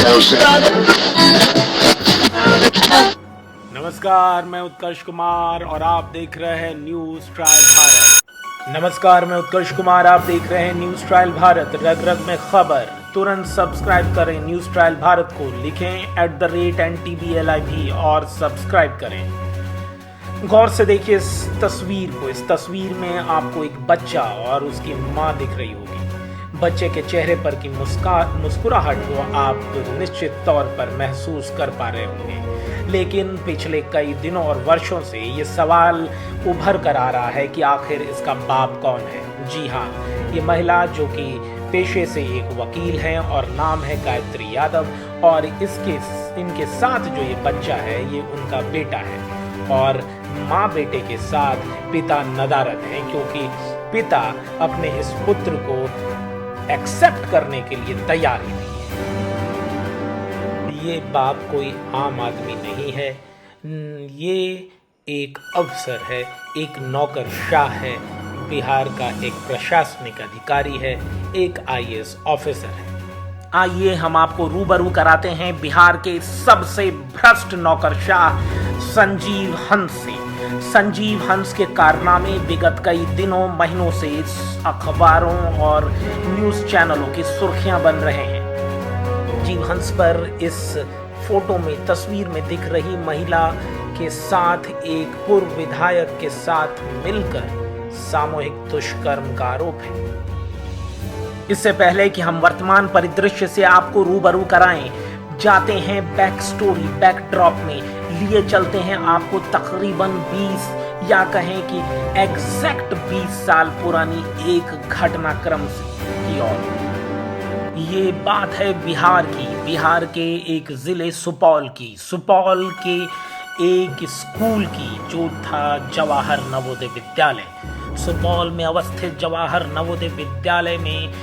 नमस्कार, मैं उत्कर्ष कुमार और आप देख रहे हैं न्यूज ट्रायल भारत। नमस्कार, मैं उत्कर्ष कुमार, आप देख रहे हैं न्यूज ट्रायल भारत। रग रग में खबर, तुरंत सब्सक्राइब करें न्यूज ट्रायल भारत को, लिखें @NTBLIV और सब्सक्राइब करें। गौर से देखिए इस तस्वीर को। इस तस्वीर में आपको एक बच्चा और उसकी माँ दिख रही होगी। बच्चे के चेहरे पर की मुस्कुराहट को आप निश्चित तौर पर महसूस कर पा रहे होंगे, लेकिन पिछले कई दिनों और वर्षों से ये सवाल उभर कर आ रहा है कि आखिर इसका बाप कौन है। जी हाँ, ये महिला जो कि पेशे से एक वकील हैं और नाम है गायत्री यादव, और इनके साथ जो ये बच्चा है ये उनका बेटा है, और माँ बेटे के साथ पिता नदारद हैं, क्योंकि पिता अपने इस पुत्र को एक्सेप्ट करने के लिए तैयार ही नहीं है। ये बाप कोई आम आदमी नहीं है, ये एक अफसर है, एक नौकरशाह है, बिहार का एक प्रशासनिक अधिकारी है, एक IAS ऑफिसर है। आइए हम आपको रूबरू कराते हैं बिहार के सबसे भ्रष्ट नौकरशाह संजीव हंस से। संजीव हंस के कारनामे विगत कई दिनों महीनों से अखबारों और न्यूज चैनलों की सुर्खियां बन रहे हैं। संजीव हंस पर इस फोटो में, तस्वीर में दिख रही महिला के साथ एक पूर्व विधायक के साथ मिलकर सामूहिक दुष्कर्म का आरोप है। इससे पहले कि हम वर्तमान परिदृश्य से आपको रूबरू कराएं, जाते हैं बैक स्टोरी, बैकड्रॉप में लिए चलते हैं आपको तकरीबन 20 या कहें कि एग्जैक्ट 20 साल पुरानी एक घटनाक्रम की ओर। ये बात है बिहार की, बिहार के एक जिले सुपौल की, सुपौल के एक स्कूल की जो था जवाहर नवोदय विद्यालय। सुपौल में अवस्थित जवाहर नवोदय विद्यालय में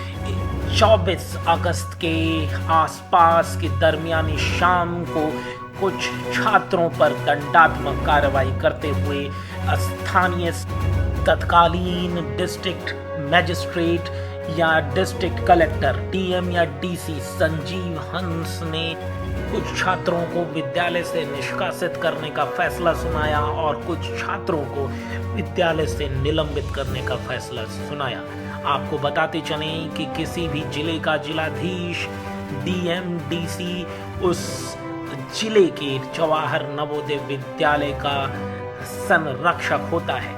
24 अगस्त के आसपास के दरमियानी शाम को कुछ छात्रों पर दंडात्मक कार्रवाई करते हुए स्थानीय तत्कालीन डिस्ट्रिक्ट मजिस्ट्रेट या डिस्ट्रिक्ट कलेक्टर DM या DC संजीव हंस ने कुछ छात्रों को विद्यालय से निष्कासित करने का फैसला सुनाया और कुछ छात्रों को विद्यालय से निलंबित करने का फैसला सुनाया। आपको बताते चलें कि किसी भी जिले का जिलाधीश, DM, DC उस जिले के जवाहर नवोदय विद्यालय का संरक्षक होता है।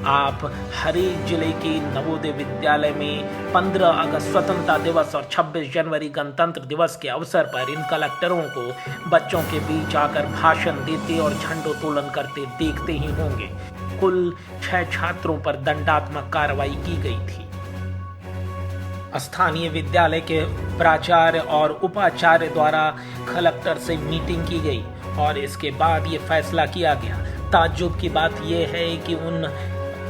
आप हर एक जिले के नवोदय विद्यालय में 15 अगस्त स्वतंत्रता दिवस और 26 जनवरी गणतंत्र दिवस के अवसर पर इन कलेक्टरों को बच्चों के बीच आकर भाषण देते और झंडोत्तोलन करते देखते ही होंगे। कुल 6 छात्रों पर दंडात्मक कार्रवाई की गई थी। स्थानीय विद्यालय के प्राचार्य और उपाचार्य द्वारा कलेक्टर से मीटिंग की गई और इसके बाद ये फैसला किया गया। ताज्जुब की बात यह है कि उन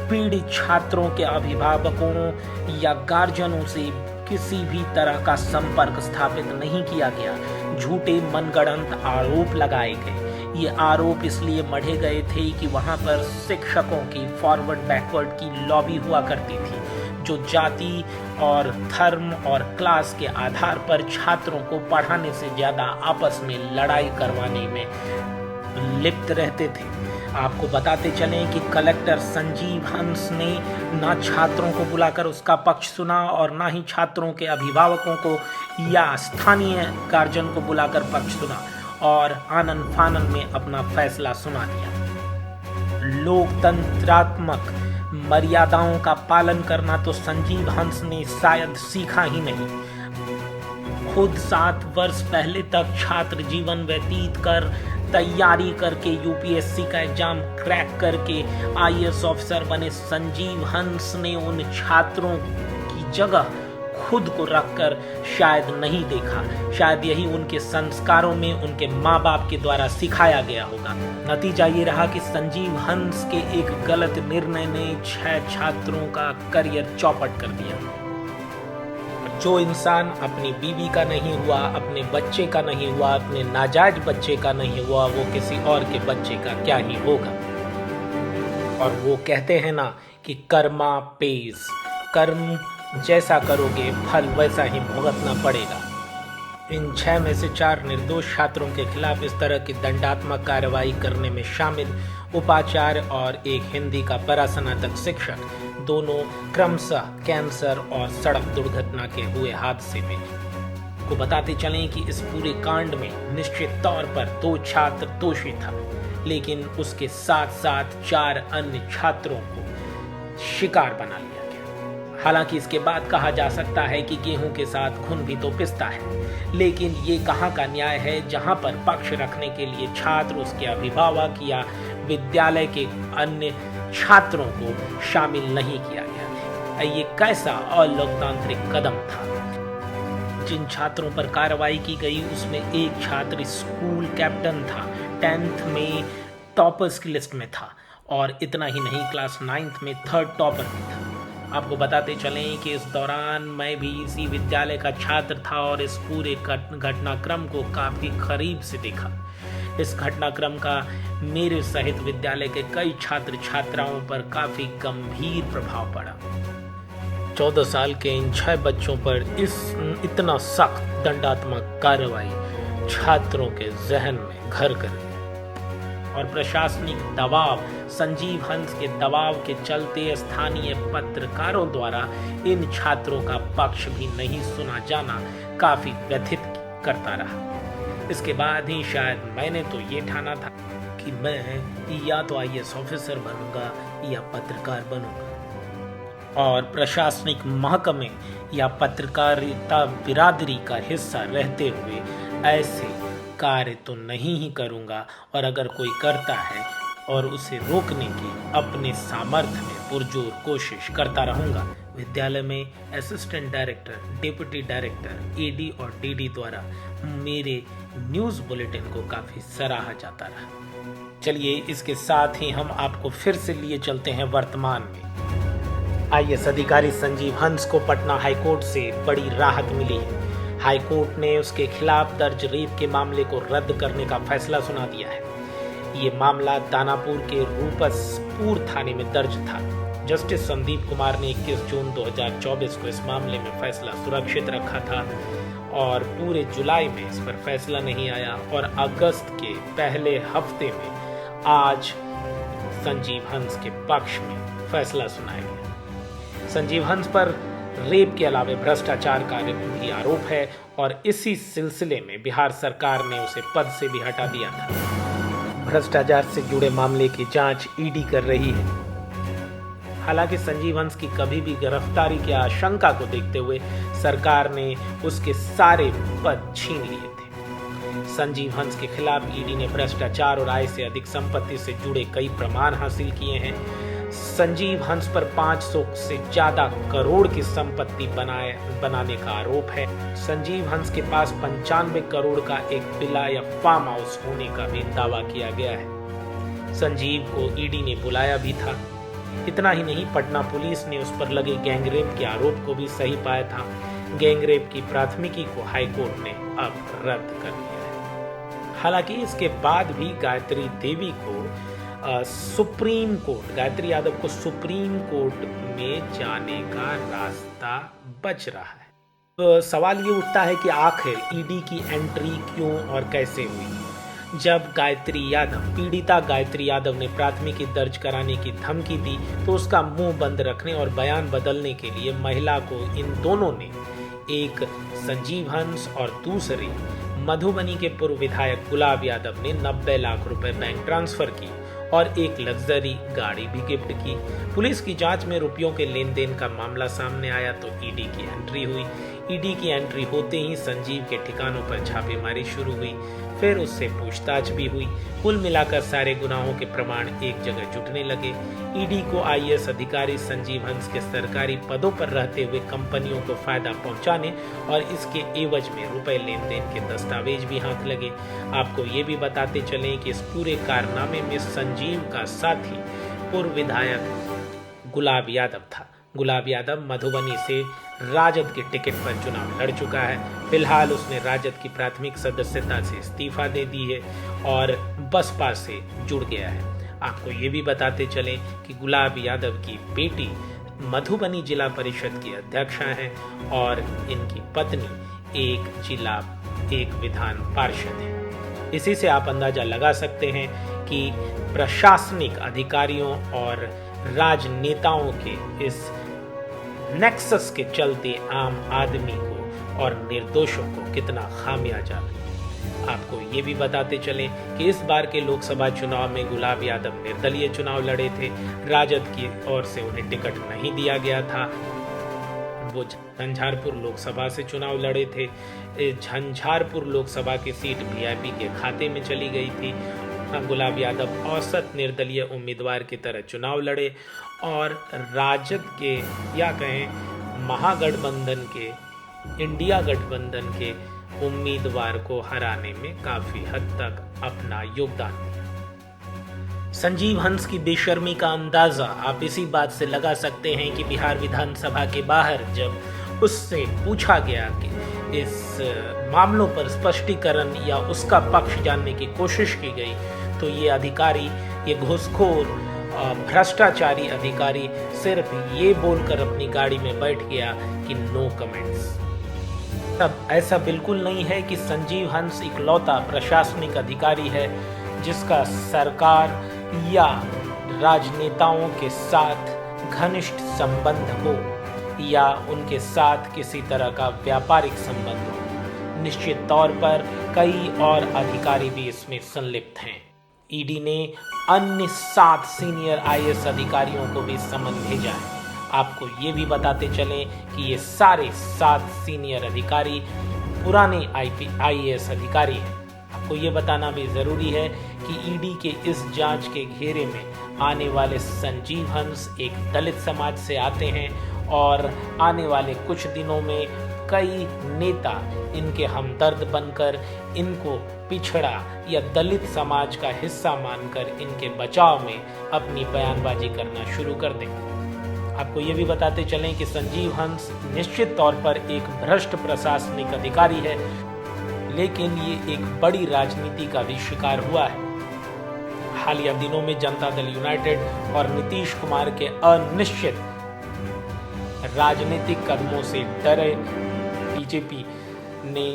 पीड़ित छात्रों के अभिभावकों या गार्जियनों से किसी भी तरह का संपर्क स्थापित नहीं किया गया। झूठे मनगढ़ंत आरोप लगाए गए। ये आरोप इसलिए मढ़े गए थे कि वहां पर शिक्षकों की फॉरवर्ड बैकवर्ड की लॉबी हुआ करती थी, जो जाति और धर्म और क्लास के आधार पर छात्रों को पढ़ाने से ज्यादा आपस में लड़ाई करवाने में लिप्त रहते थे। आपको बताते चलें कि कलेक्टर संजीव हंस ने ना छात्रों को बुलाकर उसका पक्ष सुना और ना ही छात्रों के अभिभावकों को या स्थानीय गार्जियन को बुलाकर पक्ष सुना और आनन फानन में अपना फैसला सुना दिया। लोकतंत्रात्मक मर्यादाओं का पालन करना तो संजीव हंस ने शायद सीखा ही नहीं। खुद 7 वर्ष पहले तक छात्र जीवन व्यतीत कर, तैयारी करके UPSC का एग्जाम क्रैक करके IAS ऑफिसर बने संजीव हंस ने उन छात्रों की जगह खुद को रखकर शायद नहीं देखा। शायद यही उनके संस्कारों में उनके माँ बाप के द्वारा सिखाया गया होगा। नतीजा ये रहा कि संजीव हंस के एक गलत निर्णय ने 6 छात्रों का करियर चौपट कर दिया। जो इंसान अपनी बीवी का नहीं हुआ, अपने बच्चे का नहीं हुआ, अपने नाजायज बच्चे का नहीं हुआ, वो किसी और के बच्चे का क्या ही होगा। और वो कहते हैं ना कि कर्मा पेज, कर्म जैसा करोगे फल वैसा ही भुगतना पड़ेगा। इन 6 में से 4 निर्दोष छात्रों के खिलाफ इस तरह की दंडात्मक कार्रवाई करने में शामिल उपाचार्य और एक हिंदी का परास्नातक शिक्षक दोनों क्रमशः कैंसर और सड़क दुर्घटना के हुए हादसे में। को बताते चलें कि इस पूरे कांड में निश्चित तौर पर 2 छात्र दोषी था, लेकिन उसके साथ साथ 4 अन्य छात्रों को शिकार बना लिया गया। हालांकि इसके बाद कहा जा सकता है कि गेहूं के साथ खून भी तो पिसता है, लेकिन ये कहां का न्याय है जहां पर पक्ष रखने के लिए छात्र, उसके अभिभावक या विद्यालय के अन्य छात्रों को शामिल नहीं किया गया। ये कैसा अलोकतांत्रिक कदम था। जिन छात्रों पर कार्रवाई की गई उसमें एक छात्र स्कूल कैप्टन था, 10th में टॉपर्स की लिस्ट में था, और इतना ही नहीं क्लास 9th में 3rd टॉपर भी था। आपको बताते चलें कि इस दौरान मैं भी इसी विद्यालय का छात्र था और इस पूरे घटनाक्रम को काफी करीब से देखा। इस घटनाक्रम का मेरे सहित विद्यालय के कई छात्र छात्राओं पर काफी गंभीर प्रभाव पड़ा। 14 साल के इन 6 बच्चों पर इतना सख्त दंडात्मक कार्रवाई छात्रों के जहन में घर कर गई और प्रशासनिक दबाव, संजीव हंस के दबाव के चलते स्थानीय पत्रकारों द्वारा इन छात्रों का पक्ष भी नहीं सुना जाना काफी व्यथित करता रहा। इसके बाद ही शायद मैंने तो ये ठाना था कि मैं या तो IAS ऑफिसर बनूंगा या पत्रकार बनूंगा, और प्रशासनिक महकमे या पत्रकारिता बिरादरी का हिस्सा रहते हुए ऐसे कार्य तो नहीं ही करूंगा, और अगर कोई करता है और उसे रोकने की अपने सामर्थ्य में पुरजोर कोशिश करता रहूंगा। विद्यालय में assistant director, deputy director, AD और DD द्वारा मेरे न्यूज़ बुलेटिन को काफ़ी सराहा जाता रहा। चलिए इसके साथ ही हम आपको फिर से लिए चलते हैं वर्तमान में। IAS अधिकारी संजीव हंस को पटना हाईकोर्ट से बड़ी राहत मिली है। हाईकोर्ट ने उसके खिलाफ दर्ज रेप के मामले को रद्द करने का फैसला सुना दिया है। ये मामला दानापुर के रूपसपुर थाने में दर्ज था। जस्टिस संदीप कुमार ने 21 जून 2024 को इस मामले में फैसला सुरक्षित रखा था और पूरे जुलाई में इस पर फैसला नहीं आया, और अगस्त के पहले हफ्ते में आज संजीव हंस के पक्ष में फैसला सुनाया गया। संजीव हंस पर रेप के अलावा भ्रष्टाचार का भी आरोप है और इसी सिलसिले में बिहार सरकार ने उसे पद से भी हटा दिया था। भ्रष्टाचार से जुड़े मामले की जांच ED कर रही है। हालांकि संजीव हंस की कभी भी गिरफ्तारी की आशंका को देखते हुए सरकार ने उसके सारे पद छीन लिए थे। संजीव हंस के खिलाफ ED ने भ्रष्टाचार और आय से अधिक संपत्ति से जुड़े कई प्रमाण हासिल किए हैं। संजीव हंस पर 500 से ज्यादा करोड़ की संपत्ति बनाने का आरोप है। संजीव हंस के पास 95 करोड़ का एक विला या फार्म हाउस होने का भी दावा किया गया है। संजीव को ED ने बुलाया भी था। इतना ही नहीं, पटना पुलिस ने उस पर लगे गैंगरेप के आरोप को भी सही पाया था। गैंगरेप की प्राथमिकी को हाईकोर्ट ने अब रद्द कर दिया है। हालांकि इसके बाद भी गायत्री यादव को सुप्रीम कोर्ट में जाने का रास्ता बच रहा है। तो सवाल ये उठता है कि आखिर ED की एंट्री क्यों और कैसे हुई। जब पीड़िता गायत्री यादव ने प्राथमिकी दर्ज कराने की धमकी दी तो उसका मुंह बंद रखने और बयान बदलने के लिए महिला को इन दोनों ने, एक संजीव हंस और दूसरे मधुबनी के पूर्व विधायक गुलाब यादव ने 90 लाख रुपए बैंक ट्रांसफर की और एक लग्जरी गाड़ी भी गिफ्ट की। पुलिस की जांच में रुपयों के लेन देन का मामला सामने आया तो ED की एंट्री हुई। ED की एंट्री होते ही संजीव के ठिकानों पर छापेमारी शुरू हुई, फिर उससे पूछताछ भी हुई। कुल मिलाकर सारे गुनाहों के प्रमाण एक जगह जुटने लगे। ED को IAS अधिकारी संजीव हंस के सरकारी पदों पर रहते हुए कंपनियों को फायदा पहुंचाने और इसके एवज में रुपए लेन देन के दस्तावेज भी हाथ लगे। आपको ये भी बताते चलें कि इस पूरे कारनामे में संजीव का साथी पूर्व विधायक गुलाब यादव था। गुलाब यादव मधुबनी से राजद के टिकट पर चुनाव लड़ चुका है। फिलहाल उसने राजद की प्राथमिक सदस्यता से इस्तीफा दे दी है और बसपा से जुड़ गया है। आपको ये भी बताते चलें कि गुलाब यादव की बेटी मधुबनी जिला परिषद की अध्यक्षा हैं और इनकी पत्नी एक विधान पार्षद है। इसी से आप अंदाजा लगा सकते हैं कि प्रशासनिक अधिकारियों और राजनेताओं के इस नेक्सस के चलते आम आदमी को और निर्दोषों को कितना खामियाजा। आपको ये भी बताते चलें कि इस बार के लोकसभा चुनाव में गुलाब यादव निर्दलीय चुनाव लड़े थे। राजद की ओर से उन्हें टिकट नहीं दिया गया था। वो झंझारपुर लोकसभा से चुनाव लड़े थे। झंझारपुर लोकसभा की सीट वीआईपी के खाते में चली गई थी। गुलाब यादव औसत निर्दलीय उम्मीदवार की तरह चुनाव लड़े और राजद के या कहें महागठबंधन के, इंडिया गठबंधन के उम्मीदवार को हराने में काफी हद तक अपना योगदान दिया। संजीव हंस की बेशर्मी का अंदाजा आप इसी बात से लगा सकते हैं कि बिहार विधानसभा के बाहर जब उससे पूछा गया कि इस मामलों पर स्पष्टीकरण या उसका पक्ष जानने की कोशिश की गई तो ये अधिकारी, ये घूसखोर भ्रष्टाचारी अधिकारी सिर्फ ये बोलकर अपनी गाड़ी में बैठ गया कि नो कमेंट्स। तब ऐसा बिल्कुल नहीं है कि संजीव हंस इकलौता प्रशासनिक अधिकारी है जिसका सरकार या राजनेताओं के साथ घनिष्ठ संबंध हो या उनके साथ किसी तरह का व्यापारिक संबंध हो। निश्चित तौर पर कई और अधिकारी भी इसमें संलिप्त हैं। ईडी ने अन्य 7 सीनियर आईएएस अधिकारियों को भी समन भेजा है। आपको ये भी बताते चलें कि ये सारे 7 सीनियर अधिकारी पुराने आईएएस अधिकारी हैं। आपको ये बताना भी जरूरी है कि ईडी के इस जांच के घेरे में आने वाले संजीव हंस एक दलित समाज से आते हैं और आने वाले कुछ दिनों में कई नेता इनके हमदर्द बनकर इनको पिछड़ा या दलित समाज का हिस्सा मानकर इनके बचाव में अपनी बयानबाजी करना शुरू कर देंगे। आपको ये भी बताते चलें कि संजीव हंस निश्चित तौर पर एक भ्रष्ट प्रशासनिक अधिकारी है, लेकिन ये एक बड़ी राजनीति का भी शिकार हुआ है। हालिया दिनों में जनता दल यूनाइटेड और नीतीश कुमार के अनिश्चित राजनीतिक कदमों से डरे बीजेपी ने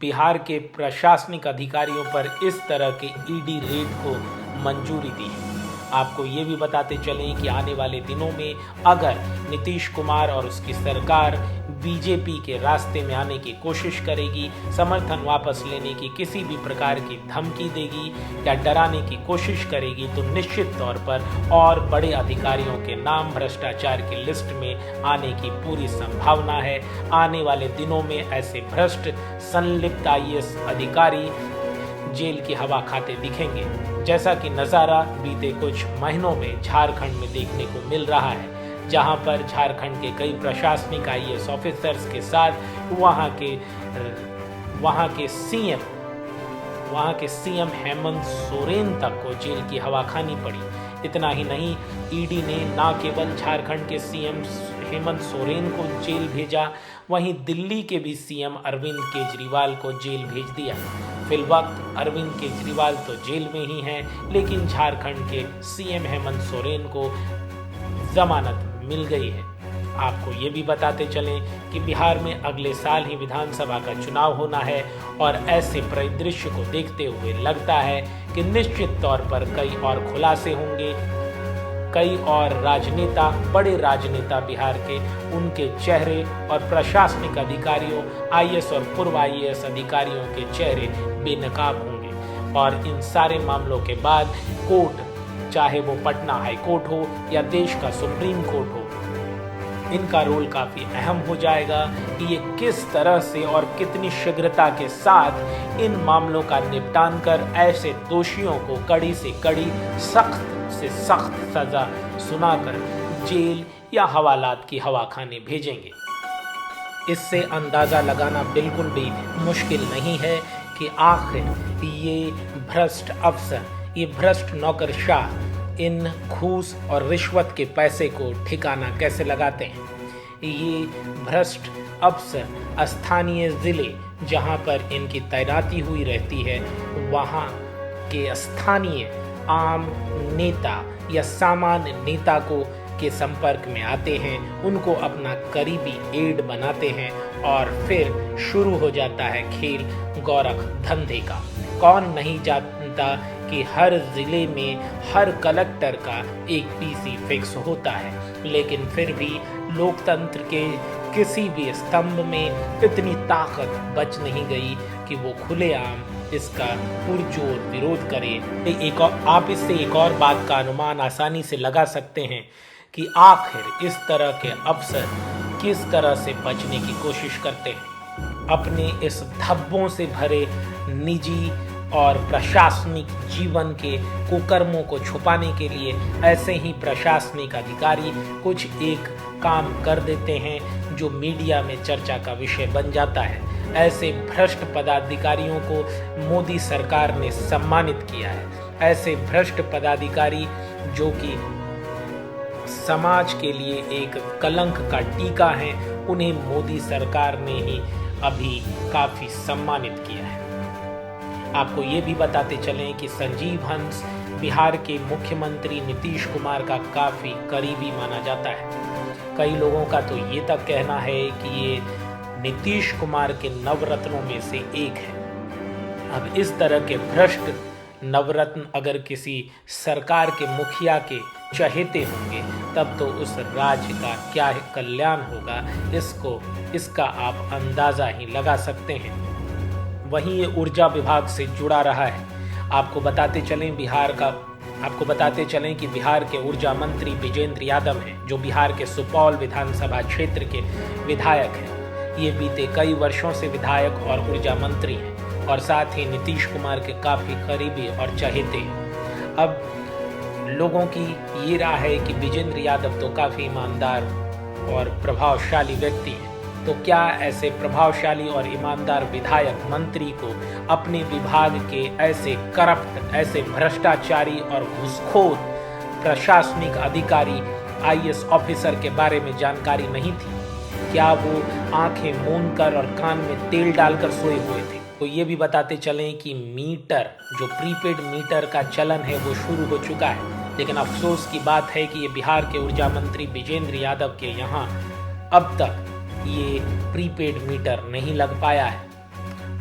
बिहार के प्रशासनिक अधिकारियों पर इस तरह के ईडी रेड को मंजूरी दी है। आपको ये भी बताते चलें कि आने वाले दिनों में अगर नीतीश कुमार और उसकी सरकार बीजेपी के रास्ते में आने की कोशिश करेगी, समर्थन वापस लेने की किसी भी प्रकार की धमकी देगी या डराने की कोशिश करेगी, तो निश्चित तौर पर और बड़े अधिकारियों के नाम भ्रष्टाचार की लिस्ट में आने की पूरी संभावना है। आने वाले दिनों में ऐसे भ्रष्ट संलिप्त आईएएस अधिकारी जेल की हवा खाते दिखेंगे, जैसा कि नज़ारा बीते कुछ महीनों में झारखंड में देखने को मिल रहा है, जहां पर झारखंड के कई प्रशासनिक आईएएस ऑफिसर्स के साथ वहां के सीएम हेमंत सोरेन तक को जेल की हवा खानी पड़ी। इतना ही नहीं, ईडी ने न केवल झारखंड के सीएम हेमंत सोरेन को जेल भेजा, वहीं दिल्ली के भी सीएम अरविंद केजरीवाल को जेल भेज दिया। फिलवक्त अरविंद केजरीवाल तो जेल में ही हैं, लेकिन झारखंड के सीएम हेमंत सोरेन को जमानत मिल गई है। आपको ये भी बताते चलें कि बिहार में अगले साल ही विधानसभा का चुनाव होना है और ऐसे परिदृश्य को देखते हुए लगता है कि निश्चित तौर पर कई और खुलासे होंगे। कई और राजनेता, बड़े राजनेता बिहार के, उनके चेहरे और प्रशासनिक अधिकारियों, आईएएस और पूर्व आईएएस अधिकारियों के चेहरे बेनकाब होंगे और इन सारे मामलों के बाद कोर्ट, चाहे वो पटना हाई कोर्ट हो या देश का सुप्रीम कोर्ट हो, इनका रोल काफी अहम हो जाएगा कि ये किस तरह से और कितनी शीघ्रता के साथ इन मामलों का निपटान कर ऐसे दोषियों को कड़ी से कड़ी, सख्त से सख्त सजा सुनाकर जेल या हवालात की हवा खाने भेजेंगे। इससे अंदाजा लगाना बिल्कुल भी मुश्किल नहीं है कि आखिर ये भ्रष्ट अफसर, ये भ्रष्ट नौकरशाह इन घूस और रिश्वत के पैसे को ठिकाना कैसे लगाते हैं। ये भ्रष्ट अफसर स्थानीय ज़िले जहां पर इनकी तैनाती हुई रहती है, वहां के स्थानीय आम नेता या सामान्य नेता को के संपर्क में आते हैं, उनको अपना करीबी एड बनाते हैं और फिर शुरू हो जाता है खेल गोरख धंधे का। कौन नहीं जानता कि हर जिले में हर कलेक्टर का एक पीसी फिक्स होता है, लेकिन फिर भी लोकतंत्र के किसी भी स्तंभ में इतनी ताकत बच नहीं गई कि वो खुलेआम इसका पुरजोर विरोध करे। आप इससे एक और बात का अनुमान आसानी से लगा सकते हैं कि आखिर इस तरह के अफसर किस तरह से बचने की कोशिश करते हैं। अपने इस धब्बों से भरे निजी और प्रशासनिक जीवन के कुकर्मों को छुपाने के लिए ऐसे ही प्रशासनिक अधिकारी कुछ एक काम कर देते हैं जो मीडिया में चर्चा का विषय बन जाता है। ऐसे भ्रष्ट पदाधिकारियों को मोदी सरकार ने सम्मानित किया है। ऐसे भ्रष्ट पदाधिकारी जो कि समाज के लिए एक कलंक का टीका है, उन्हें मोदी सरकार ने ही अभी काफी सम्मानित किया है। आपको ये भी बताते चलें कि संजीव हंस बिहार के मुख्यमंत्री नीतीश कुमार का काफी करीबी माना जाता है। कई लोगों का तो ये तक कहना है कि ये नीतीश कुमार के नवरत्नों में से एक है। अब इस तरह के भ्रष्ट नवरत्न अगर किसी सरकार के मुखिया के चहेते होंगे तब तो उस राज्य का क्या कल्याण होगा, इसका आप अंदाजा ही लगा सकते हैं। वहीं ये ऊर्जा विभाग से जुड़ा रहा है। आपको बताते चलें कि बिहार के ऊर्जा मंत्री विजेंद्र यादव हैं, जो बिहार के सुपौल विधानसभा क्षेत्र के विधायक हैं। ये बीते कई वर्षों से विधायक और ऊर्जा मंत्री हैं और साथ ही नीतीश कुमार के काफी करीबी और चहेते हैं। अब लोगों की ये राय है कि विजेंद्र यादव तो काफी ईमानदार और प्रभावशाली व्यक्ति हैं, तो क्या ऐसे प्रभावशाली और ईमानदार विधायक मंत्री को अपने विभाग के ऐसे करप्ट, ऐसे भ्रष्टाचारी और घूसखोर प्रशासनिक अधिकारी आईएएस ऑफिसर के बारे में जानकारी नहीं थी? क्या वो आंखें मूंद कर और कान में तेल डालकर सोए हुए थे? तो ये भी बताते चलें कि मीटर, जो प्रीपेड मीटर का चलन है, वो शुरू हो चुका है। लेकिन अफसोस की बात है कि ये बिहार के ऊर्जा मंत्री विजेंद्र यादव के यहाँ अब तक ये प्रीपेड मीटर नहीं लग पाया है।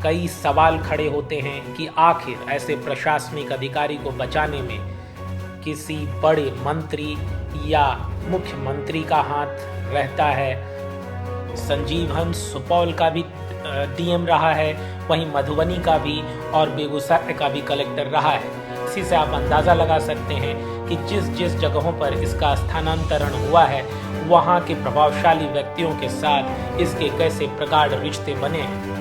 कई सवाल खड़े होते हैं कि आखिर ऐसे प्रशासनिक अधिकारी को बचाने में किसी बड़े मंत्री या मुख्यमंत्री का हाथ रहता है। संजीव हंस सुपौल का भी डीएम रहा है, वहीं मधुबनी का भी और बेगूसराय का भी कलेक्टर रहा है। इसी से आप अंदाज़ा लगा सकते हैं कि जिस जगहों पर इसका स्थानांतरण हुआ है वहाँ के प्रभावशाली व्यक्तियों के साथ इसके कैसे प्रगाढ़ रिश्ते बने हैं।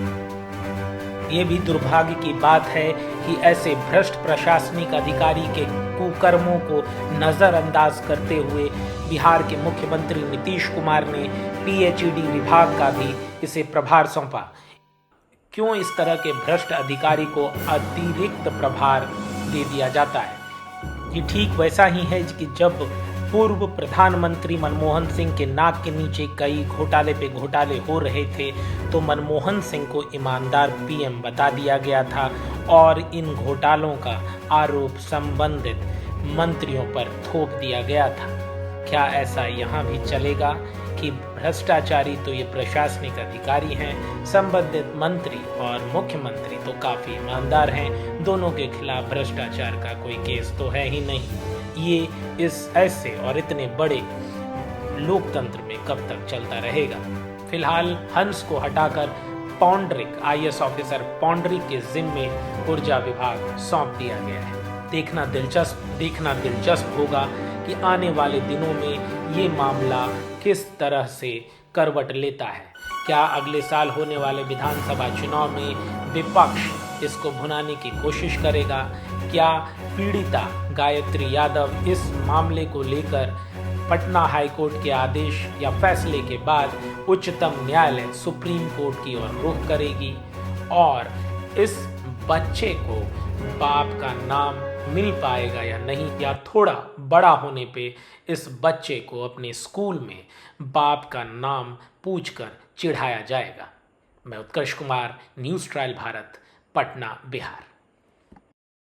ये भी दुर्भाग्य की बात है कि ऐसे भ्रष्ट प्रशासनिक अधिकारी के कुकर्मों को नज़रअंदाज करते हुए बिहार के मुख्यमंत्री नीतीश कुमार ने पीएचईडी विभाग का भी इसे प्रभार सौंपा। क्यों इस तरह के भ्रष्ट अधिकारी को अतिरिक्त प्रभार दे दिया जाता है? ये ठीक वैसा ही है कि जब पूर्व प्रधानमंत्री मनमोहन सिंह के नाक के नीचे कई घोटाले पे घोटाले हो रहे थे तो मनमोहन सिंह को ईमानदार पीएम बता दिया गया था और इन घोटालों का आरोप संबंधित मंत्रियों पर थोप दिया गया था। क्या ऐसा यहाँ भी चलेगा कि भ्रष्टाचारी तो ये प्रशासनिक अधिकारी हैं, संबंधित मंत्री और मुख्यमंत्री तो काफ़ी ईमानदार हैं, दोनों के खिलाफ भ्रष्टाचार का कोई केस तो है ही नहीं। ये इस ऐसे और इतने बड़े लोकतंत्र में कब तक चलता रहेगा? फिलहाल हंस को हटाकर पौंडरिक, आईएएस ऑफिसर पौंडरिक के जिम्मे ऊर्जा विभाग सौंप दिया गया है। देखना दिलचस्प होगा कि आने वाले दिनों में ये मामला किस तरह से करवट लेता है। क्या अगले साल होने वाले विधानसभा चुनाव में विपक्ष इसको भुनाने की कोशिश करेगा? क्या पीड़िता गायत्री यादव इस मामले को लेकर पटना हाईकोर्ट के आदेश या फैसले के बाद उच्चतम न्यायालय सुप्रीम कोर्ट की ओर रुख करेगी और इस बच्चे को बाप का नाम मिल पाएगा या नहीं, या थोड़ा बड़ा होने पे इस बच्चे को अपने स्कूल में बाप का नाम पूछकर चिढ़ाया जाएगा? मैं उत्कर्ष कुमार, न्यूज़ ट्रायल भारत, पटना, बिहार।